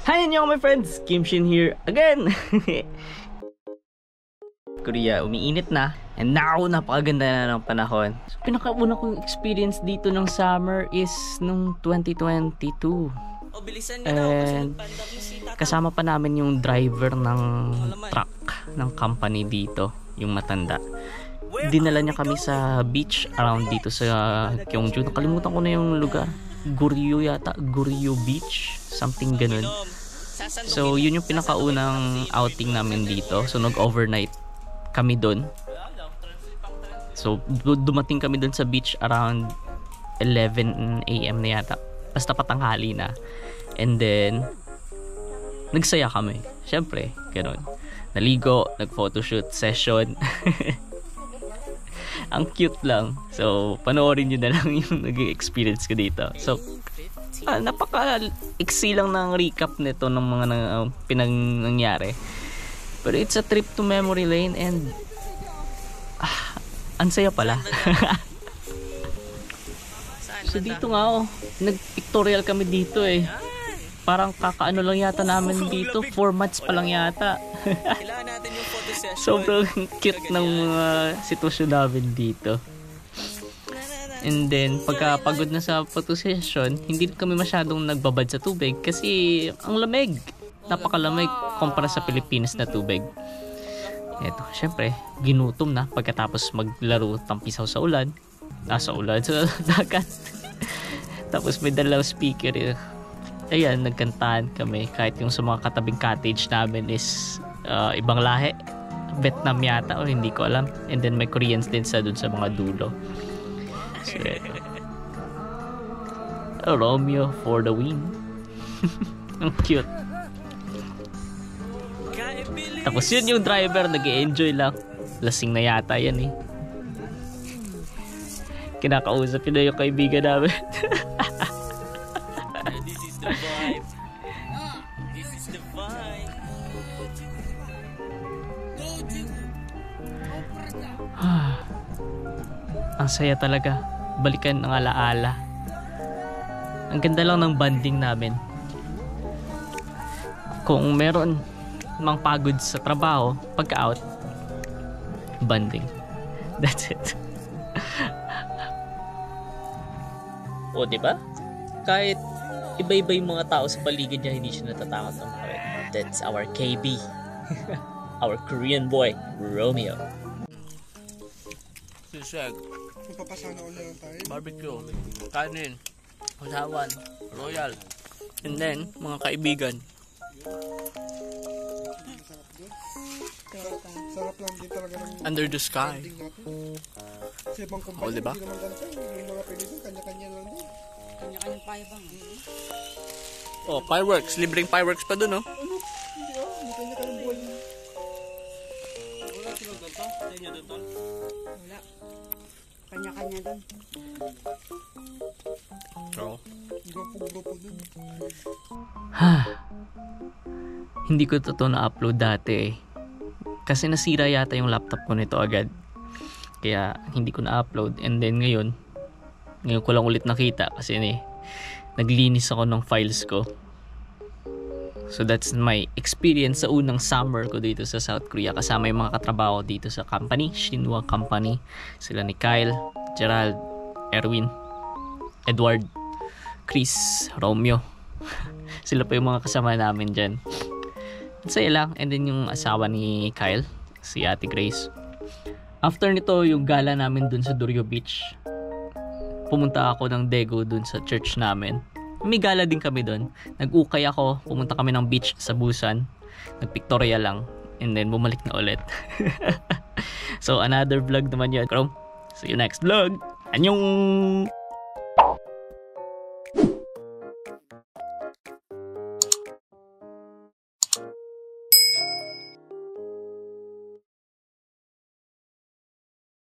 Hi nyo my friends! Kimshin here again! Korea, umiinit na. And now, napakaganda na ng panahon. So, pinakauna kong experience dito ng summer is nung 2022. And kasama pa namin yung driver ng truck ng company dito, yung matanda. Dinala niya kami sa beach around dito sa Gyeongju. Nakalimutan ko na yung lugar. Goryeo yata, Goryeo Beach, something ganun. So yun yung pinakaunang outing namin dito. So nag-overnight kami doon. So dumating kami doon sa beach around 11 AM na yata. Basta patanghali na. And then nagsaya kami. Syempre, ganun. Naligo, nag-photoshoot session. Ang cute lang. So, panoorin nyo na lang yung nag-experience ko dito. So, napaka-iksi lang ng recap nito ng mga pinangyari. Pero it's a trip to memory lane and ang saya pala. So, dito nga nag-pictorial kami dito eh. Parang kakaano lang yata namin dito. 4 months pa lang yata. Sobrang cute ng mga sitwasyon namin dito. And then, pagkapagod na sa photo session, hindi kami masyadong nagbabad sa tubig kasi ang lamig. Napakalamig kumpara sa Pilipinas na tubig. Eto, syempre, ginutom na pagkatapos maglaro tampisaw sa ulan. Sa ulan, sa dagat. Tapos may dalawang speaker. Ayan, nagkantahan kami. Kahit yung sa mga katabing cottage namin is ibang lahi. Vietnam yata o hindi ko alam. And then may Koreans din dun sa mga dulo. So, Romeo for the win. Ang cute. Tapos yun yung driver, nag-e-enjoy lang. Lasing na yata yan eh. Kinakausap yun na yung kaibigan namin. This is the vibe. This is the vibe. Ang saya talaga. Balikan ng alaala. Ang ganda lang ng bonding namin. Kung meron mang pagod sa trabaho, pagka-out, bonding. That's it. O, diba? Kahit iba-iba yung mga tao sa paligid niya, hindi siya natatakot ng kawit. That's our KB. Our Korean boy, Romeo. Sisig, Magpapasana ulit lang tayo. barbecue, kanin, usawan, royal. And then, mga kaibigan, Sarap lang din talaga ng Under the sky. ending natin. Sa ibang kumpanya, Oh, diba? hindi naman ganito. Yung mga pwede doon, kanya-kanya lang din. Kanya-kanyang payabang. Oh, fireworks. Libreng fireworks pa dun, oh. Ano? Hindi hindi kanya-kanyang buhay. Wala silang ganito? Sa inyo dun, tol? Wala. Kanya-kanya doon. Oo. Grupo-grupo doon. hindi ko to na-upload dati eh. Kasi nasira yata yung laptop ko nito agad. Kaya hindi ko na-upload. And then ngayon ko lang ulit nakita kasi naglinis ako ng files ko. So that's my experience sa unang summer ko dito sa South Korea. Kasama yung mga katrabaho dito sa company, Shinwa Company. Sila ni Kyle, Gerald, Erwin, Edward, Chris, Romeo. Sila pa yung mga kasama namin dyan. Saya lang. And then yung asawa ni Kyle, si Ate Grace. After nito, yung gala namin dun sa Goryeo Beach, pumunta ako ng Daegu dun sa church namin. May gala din kami dun. Nag-ukay ako, pumunta kami ng beach sa Busan. Nag-pictorial lang. And then bumalik na ulit. So another vlog naman yun. See you next vlog. Annyeong!